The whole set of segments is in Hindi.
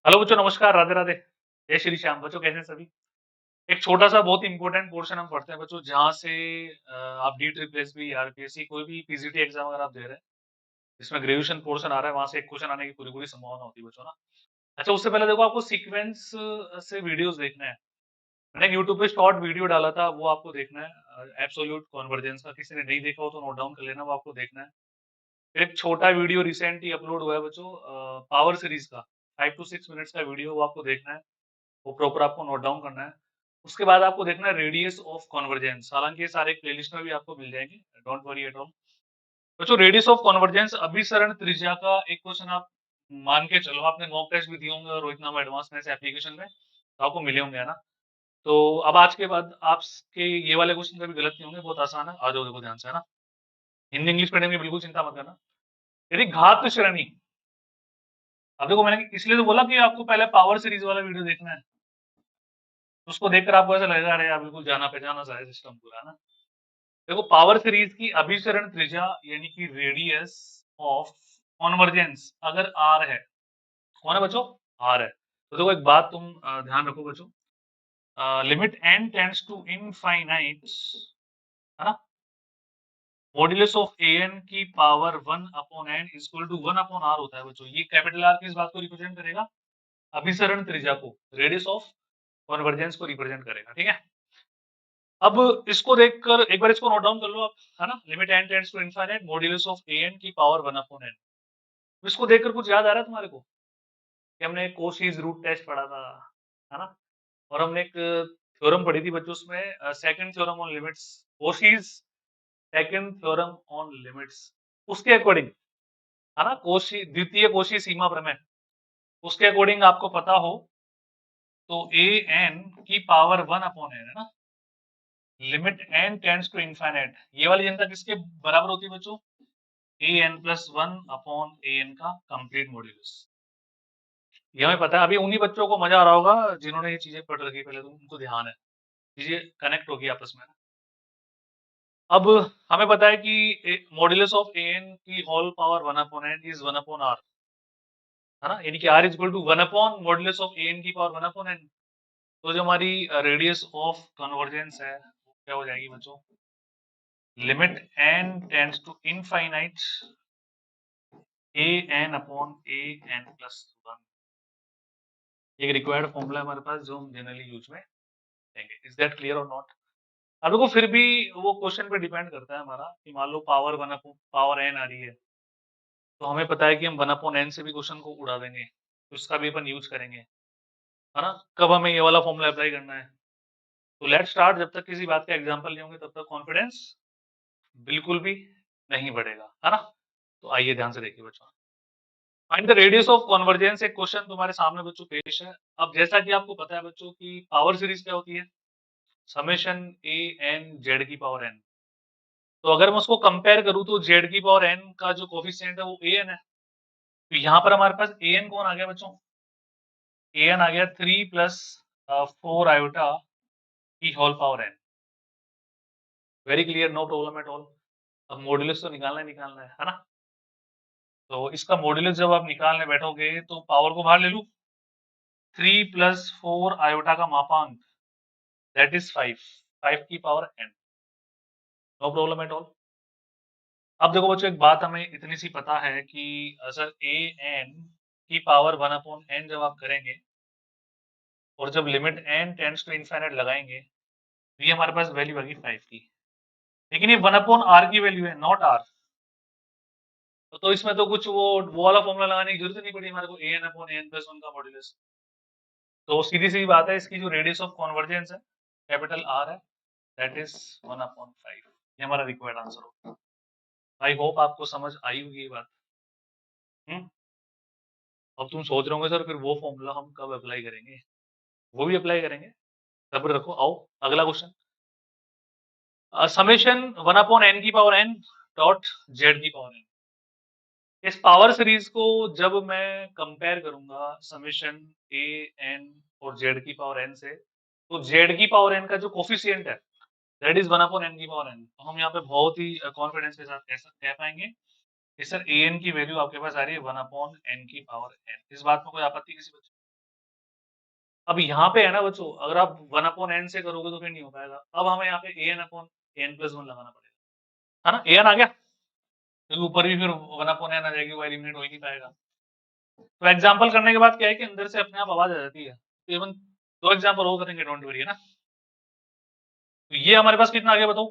हेलो बच्चों, नमस्कार, राधे राधे। जय श्री श्याम। बच्चों कैसे हैं सभी? एक छोटा सा बहुत इंपॉर्टेंट पोर्शन हम पढ़ते हैं बच्चों, जहाँ से आप नीट, रिप्लेसबी, आरपीएससी कोई भी पीजीटी एग्जाम अगर आप दे रहे हैं, जिसमें ग्रेजुएशन पोर्शन आ रहा है, वहां से एक क्वेश्चन आने की पूरी पूरी संभावना होती है बच्चों ना। अच्छा, उससे पहले देखो, आपको सीक्वेंस से वीडियोस देखना है। मैंने यूट्यूब पे शॉर्ट वीडियो डाला था, वो आपको देखना है, एब्सोल्यूट कॉन्वर्जेंस का। किसी ने नहीं देखा हो तो नोट डाउन कर लेना, वो आपको देखना है। फिर एक छोटा वीडियो रिसेंट ही अपलोड हुआ है बच्चों, पावर सीरीज का 5 to 6 मिनट्स का वीडियो, वो आपको देखना है। वो प्रॉपर आपको नोट डाउन करना है। उसके बाद आपको देखना है रेडियस ऑफ कन्वर्जेंस। हालाँकि ये सारे प्लेलिस्ट में भी आपको मिल जाएँगे, डोंट वरी एट ऑल। बच्चों, रेडियस ऑफ कन्वर्जेंस अभिसरण त्रिज्या का एक क्वेश्चन आप मान के चलो, आपने मॉक टेस्ट भी दिए होंगे रोहित नामा एडवांस मैथ्स एप्लीकेशन में, तो आपको मिले होंगे, है ना? तो अब आज के बाद आपके ये वाले क्वेश्चन कभी गलत नहीं होंगे, बहुत आसान है। आ जाओ, देखो ध्यान से, है ना? हिंदी इंग्लिश मीडियम की बिल्कुल चिंता मत करना। यदि घात श्रेणी, अब देखो मैंने इसलिए तो बोला कि आपको पहले पावर सीरीज वाला वीडियो देखना है। उसको देखकर आपको ऐसा लगेगा, अरे यार बिल्कुल जाना पहचाना सा है सिस्टम पूरा ना। देखो, पावर सीरीज की अभिसरण त्रिज्या यानी कि रेडियस ऑफ कॉन्वर्जेंस अगर आर है, कौन है बच्चों? आर है। तो देखो, एक बात तुम ध्यान रखो बच्चों, limit n tends to infinite, है ना? मॉड्यूलस ऑफ ए एन की power 1/n equal to 1/r होता है बच्चों। ये कैपिटल आर किस बात को रिप्रेजेंट करेगा? अभिसरण त्रिज्या को, रेडियस ऑफ कॉन्वर्जेंस को रिप्रेजेंट करेगा, ठीक है? अब इसको देखकर एक बार इसको नोट डाउन कर लो आप, है ना? Limit n tends to infinite modulus of a n की पावर 1/n। इसको देखकर कुछ याद आ रहा है तुम्हारे को कि हमने कोशीज रूट टेस्ट पढ़ा था, है ना? और हमने एक थ्योरम पढ़ी थी बच्चों, उसमें second theorem on limits, Cauchy's second theorem on limits, उसके अकॉर्डिंग, है ना? कोशी द्वितीय कोशी सीमा प्रमेय, उसके अकॉर्डिंग आपको पता हो तो ए एन की पावर 1/n, है ना? Limit n tends to infinite, ये वाली जनता किसके बराबर होती है बच्चों? an+1/an का कंप्लीट मॉड्यूलस। ये हमें पता है। अभी उन्हीं बच्चों को मजा आ रहा होगा जिन्होंने ये चीजें पढ़ रखी पहले, तो उनको ध्यान है, चीजें कनेक्ट होगी आपस में। अब हमें पता है कि मॉड्यूलस ऑफ an की whole power 1/n is 1/r, है ना? यानी कि r equal to 1/ modulus of an की पावर 1/n। तो जो हमारी रेडियस ऑफ कन्वर्जेंस है, वो क्या हो जाएगी बच्चों? Limit n tends to infinite an/an+1। एक रिक्वायर्ड फॉर्मूला है हमारे पास, जो हम जनरली यूज में लेंगे। इज दैट क्लियर और नॉट? अब देखो, फिर भी वो क्वेश्चन पे डिपेंड करता है हमारा, कि मान लो पावर 1/n आ रही है, तो हमें पता है कि हम 1/n से भी क्वेश्चन को उड़ा देंगे, तो इसका भी अपन यूज करेंगे, है ना? कब हमें ये वाला फॉर्मूला अप्लाई करना है? तो लेट्स स्टार्ट। जब तक किसी बात का एग्जांपल नहीं होंगे, तब तक कॉन्फिडेंस बिल्कुल भी नहीं बढ़ेगा, है ना? तो आइए ध्यान से देखिए बच्चों, find the radius of convergence. एक क्वेश्चन तुम्हारे सामने बच्चों पेश है। अब जैसा कि आपको पता है बच्चों की पावर सीरीज क्या होती है, समेशन ए एन जेड की पावर एन। तो अगर मैं उसको कंपेयर करूं तो जेड की पावर एन का जो कोफिशिएंट है वो ए एन है। तो यहाँ पर हमारे पास ए एन कौन आ गया बच्चों? ए एन आ गया 3+4 की whole power n. Very clear, no problem at all. अब मॉड्यूलस तो निकालना है ना? तो इसका मॉड्यूलस जब आप निकालने बैठोगे तो पावर को बाहर ले लूं, 3+4 का मापांक, दैट इज 5 की power n। No problem at all. अब देखो बच्चों, एक बात हमें इतनी सी पता है कि अगर ए एन की पावर 1/n जब आप करेंगे, और जब limit n tends to infinite लगाएंगे, तो ये हमारे पास वैल्यू आ गई 5 की। लेकिन ये 1/r की वैल्यू है, नॉट r। तो इसमें तो कुछ वो वाला फॉर्मूला लगाने की जरूरत नहीं पड़ी हमारे को, an/n+1 का मॉड्यूलस। तो सीधी सी बात है, इसकी जो रेडियस ऑफ कन्वर्जेंस है, कैपिटल R है, दैट इज 1/5। ये हमारा रिक्वायर्ड आंसर होगा। आई होप आपको समझ आई होगी ये बात। अब तुम सोच रहे होंगे सर, फिर वो फॉर्मूला हम कब अप्लाई करेंगे? वो भी अप्लाई करेंगे, सब्र रखो। आओ, अगला क्वेश्चन, समेशन 1/n की पावर n डॉट जेड की पावर n। इस पावर सीरीज को जब मैं कंपेयर करूंगा समेशन ए एन और जेड की पावर n से, तो जेड की पावर n का जो कोफिशिएंट है, दैट इज 1/n की पावर n। तो हम यहाँ पे बहुत ही कॉन्फिडेंस के साथ कह पाएंगे कि सर ए एन की वैल्यू आपके पास आ रही है 1/n की पावर n। इस बात में कोई आपत्ति किसी बच्चे? अब यहाँ पे है ना बच्चों, अगर आप 1/n से करोगे तो फिर नहीं हो पाएगा। अब हमें यहाँ पे an/n+1 लगाना पड़ेगा, है ना? an आ गया, क्योंकि ऊपर भी फिर 1/n आ जाएगी, वो एलिमिनेट हो ही नहीं पाएगा। तो एग्जाम्पल करने के बाद क्या है कि अंदर से अपने आप आवाज आ जाती है। तो इवन 2 एग्जाम्पल और करेंगे, डोंट वरी, है ना? तो ये हमारे पास कितना आ गया बताओ?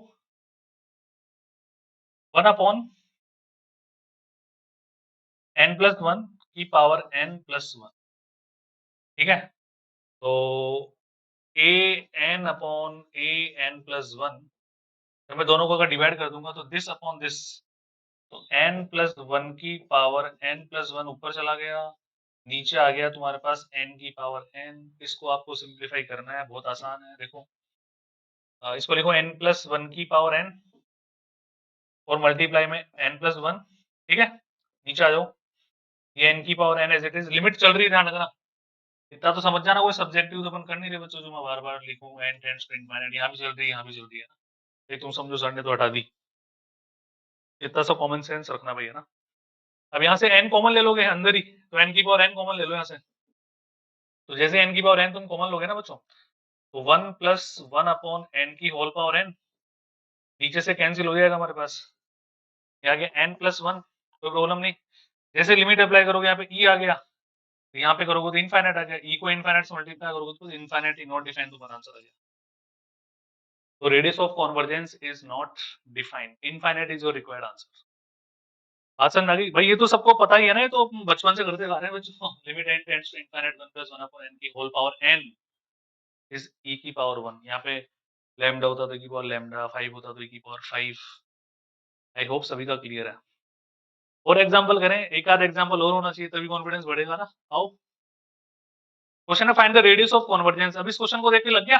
1/n+1 की पावर n+1, ठीक है? तो an/an+1, जब मैं दोनों को अगर डिवाइड कर दूंगा तो दिस अपॉन दिस, तो n+1 की पावर n+1 ऊपर चला गया, नीचे आ गया तुम्हारे पास n की पावर n। इसको आपको सिंप्लीफाई करना है, बहुत आसान है। देखो इसको लिखो n+1 की पावर n और मल्टीप्लाई में n+1, ठीक है? नीचे आ जाओ, ये n की power n as it is, limit चल रही है, ध्यान रखना। इतना तो समझ जाना, कोई सब्जेक्टिव तो अपन कर नहीं रहे बच्चों जो मैं बार बार लिखूं n टेंड्स टू इनफिनिटी, यहाँ भी चल रही है, यहाँ भी चल रही है ना। ये तुम समझो, सर ने तो हटा दी। इतना सा कॉमन सेंस रखना भैया ना। अब यहाँ से n कॉमन ले लोगे अंदर ही, तो n की पावर n कॉमन ले लो यहाँ से। तो जैसे n की पावर n तुम कॉमन लोगे ना बच्चों, तो 1+1/n की होल पावर n नीचे से कैंसिल हो जाएगा हमारे पास, ये आ गया n+1, कोई प्रॉब्लम नहीं। जैसे लिमिट अप्लाई करोगे यहाँ पे e आ गया, तो यहाँ पे करोगे तो इनफाइनाइट आ गया, e को इनफाइनाइट से मल्टीप्लाई करोगे तो इनफाइनाइट नॉट डिफाइंड, तुम्हारा आंसर आ गया। तो radius of convergence is not defined, infinite is your required answer. आसन लगी भाई, ये तो सबको पता ही है ना, ये तो बचपन से करते आ रहे हैं बच्चों। Limit n tends to infinite 1+1/n की whole power n is e की पावर 1। यहाँ पे लैम्डा होता तो e की पावर लैम्डा, 5 होता तो e की पावर 5। आई होप सभी का क्लियर है। और एग्जांपल करें, एक आध एग्जांपल और होना चाहिए तभी कॉन्फिडेंस बढ़ेगा ना। आओ, क्वेश्चन है find the radius of convergence. अब इस क्वेश्चन को देख के लग गया,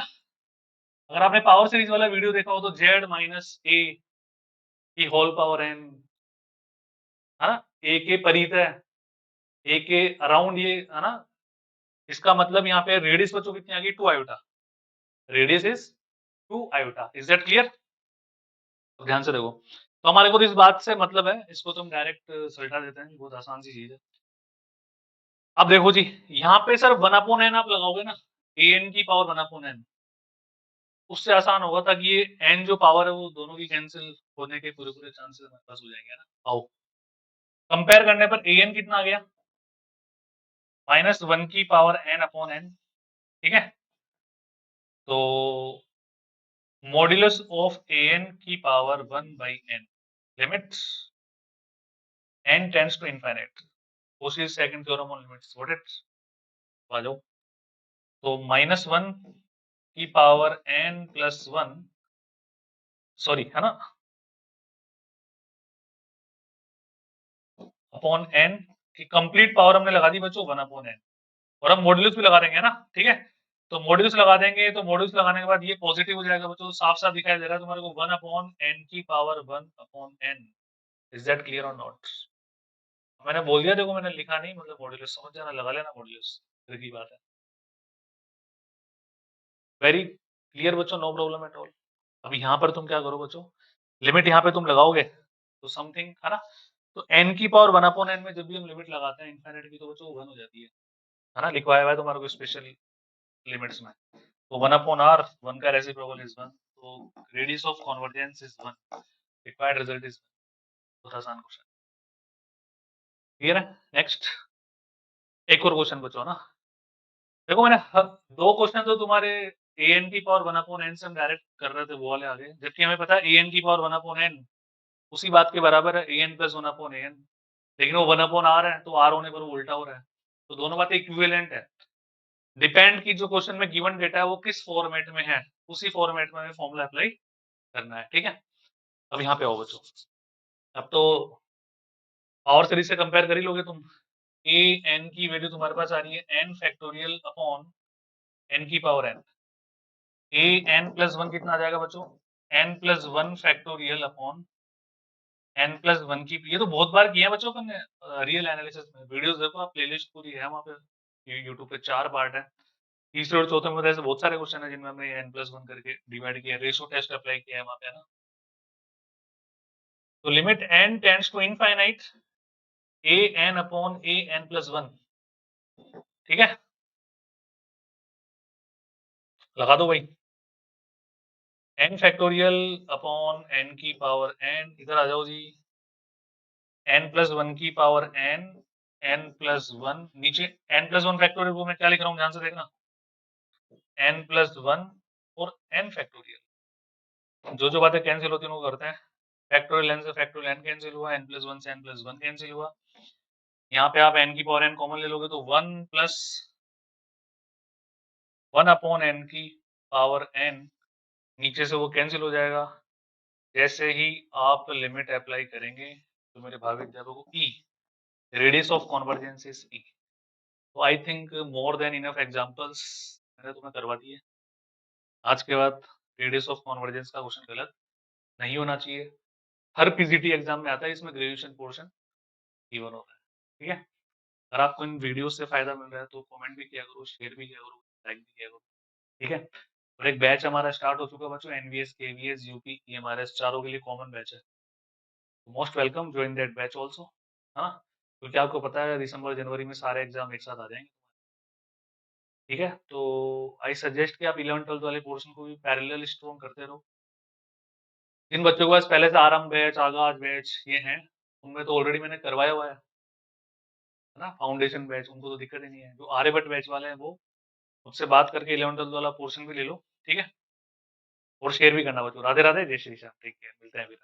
अगर आपने पावर सीरीज वाला वीडियो देखा हो तो z माइनस a की होल पावर n, है ना? a के परित है, a के अराउंड ये, है ना? इसका मतलब यहाँ पे रेडियस बच्चों कितनी आ गई? 2 iota. Radius is 2 iota. Is that clear? तो ध्यान से देखो, तो हमारे को तो इस बात से मतलब है, इसको तुम डायरेक्ट सल्टा देते हैं, बहुत आसान सी चीज है। अब देखो जी, यहाँ पे सर 1/n आप लगाओगे ना, an की पावर 1/n, उससे आसान होगा, ताकि ये n जो पावर है वो दोनों की कैंसिल होने के पूरे पूरे चांसेस हमारे पास हो जाएंगे ना। आओ, कंपेयर करने पर an कितना आ गया? -1 की पावर n/n, ठीक है? तो मॉड्यूलस ऑफ an की power 1/n, limit n tends to infinite, Cauchy's second theorem on limits, got it? आ जाओ, तो -1 की पावर n+1, सॉरी, है ना, अपॉन n की कंप्लीट पावर हमने लगा दी बच्चों 1/n, और अब मॉड्यूलस भी लगा देंगे ना, ठीक है? तो मॉड्यूलस लगा देंगे, तो मॉड्यूलस लगाने के बाद ये पॉजिटिव हो जाएगा बच्चों, साफ साफ दिखाई दे रहा है तुम्हारे को, 1/n की power 1/n। Is that clear और नॉट? मैंने बोल दिया, देखो मैंने लिखा नहीं, मतलब मॉड्यूलस समझ जाना, लगा लेना मॉड्यूलस, की बात है। वेरी क्लियर बच्चों, नो प्रॉब्लम एट ऑल। अब यहाँ पर तुम क्या करो बच्चों, लिमिट यहाँ पे तुम लगाओगे तो समथिंग, है ना? तो n की पावर 1/n में जब भी हम लिमिट लगाते हैं इनफिनिट की, तो बच्चों 1 हो जाती है ना? लिखवाया हुआ है तुम्हारे को स्पेशल लिमिट्स में। तो 1/r, 1 का रेसिप्रोकल इज 1, तो radius of convergence is 1, required result is 1। बहुत आसान क्वेश्चन, क्लियर है? नेक्स्ट, एक और क्वेश्चन बच्चों ना। देखो मैंने दो क्वेश्चन तो तुम्हारे an की पावर 1/n से हम डायरेक्ट कर रहे थे, वो वाले आ गए, जबकि हमें पता है an की पावर 1/n उसी बात के बराबर है an + 1/n, लेकिन वो 1/r है, तो r होने पर वो उल्टा हो रहा है, तो दोनों बातें इक्विवेलेंट है। डिपेंड की जो क्वेश्चन में गिवन डेटा है वो किस फॉर्मेट में है, उसी फॉर्मेट में हमें फॉर्मूला अप्लाई करना है, ठीक है? अब यहाँ पे आओ बच्चों, अब तो पावर सीरीज से कंपेयर कर ही लोगे तुम। a n की वैल्यू तुम्हारे पास आ रही है n फैक्टोरियल अपॉन n की पावर n, a n+1 कितना आ जाएगा बच्चों? n+1 फैक्टोरियल अपॉन n+1 की, ये तो बहुत बार किया है बच्चों अपन ने रियल एनालिसिस में, वीडियोस देखो आप, प्लेलिस्ट पूरी है वहाँ पे, यूट्यूब पे 4 पार्ट है। तीसरे और चौथे में तो ऐसे बहुत सारे क्वेश्चन है जिनमें हमने n+1 करके डिवाइड किया, रेशियो टेस्ट अप्लाई किया है वहाँ पे, है ना? तो limit n tends to infinite a n upon a n+1, ठीक है? लगा दो भाई। n फैक्टोरियल अपॉन n की पावर n, इधर आ जाओ जी। n+1 की पावर n, n+1 नीचे, n+1 फैक्टोरियल को मैं क्या लिख रहा हूँ ध्यान से देखना, n+1 और n फैक्टोरियल। जो बातें कैंसिल होती हैं वो करते हैं। फैक्टोरियल n से फैक्टोरियल n कैंसिल हुआ, n+1 से n+1 कैंसिल हुआ। यहाँ पे आप n की पावर n कॉमन ले लोगे तो 1 अपॉन n की पावर n, नीचे से वो कैंसिल हो जाएगा। जैसे ही आप लिमिट अप्लाई करेंगे तो मेरे भावी अध्यापकों E, radius of convergence is E। तो I think more than enough examples मैंने तुम्हें करवा दिए। आज के बाद रेडियस ऑफ कॉन्वर्जेंस का क्वेश्चन गलत नहीं होना चाहिए। हर पीजीटी एग्जाम में आता है, इसमें ग्रेजुएशन पोर्शन गिवन होता है। ठीक है, अगर आपको इन वीडियो से फायदा मिल रहा है तो कमेंट भी किया करो, शेयर भी किया करो, लाइक भी किया करो। ठीक है, और एक बैच हमारा स्टार्ट हो चुका है बच्चों, एनवीएस केवीएस यूपी ईएमआरएस चारों के लिए कॉमन बैच है। Most welcome, join that batch also. हाँ, क्योंकि आपको पता है दिसंबर जनवरी में सारे एग्जाम एक साथ आ जाएंगे। ठीक है, तो आई सजेस्ट कि आप 11th 12th वाले पोर्शन को भी पैरेलल स्ट्रॉन्ग करते रहो। जिन बच्चों के पास पहले से आरंभ बैच, आगाज बैच ये हैं, उनमें तो ऑलरेडी मैंने करवाया हुआ है ना, फाउंडेशन बैच, उनको तो दिक्कत ही नहीं है। जो आर्यभट्ट बैच वाले हैं वो मुझसे बात करके 11th 12th वाला पोर्शन भी ले लो। ठीक है, और शेयर भी करना बच्चों। राधे राधे, जय श्री श्याम, टेक केयर, मिलते हैं फिर।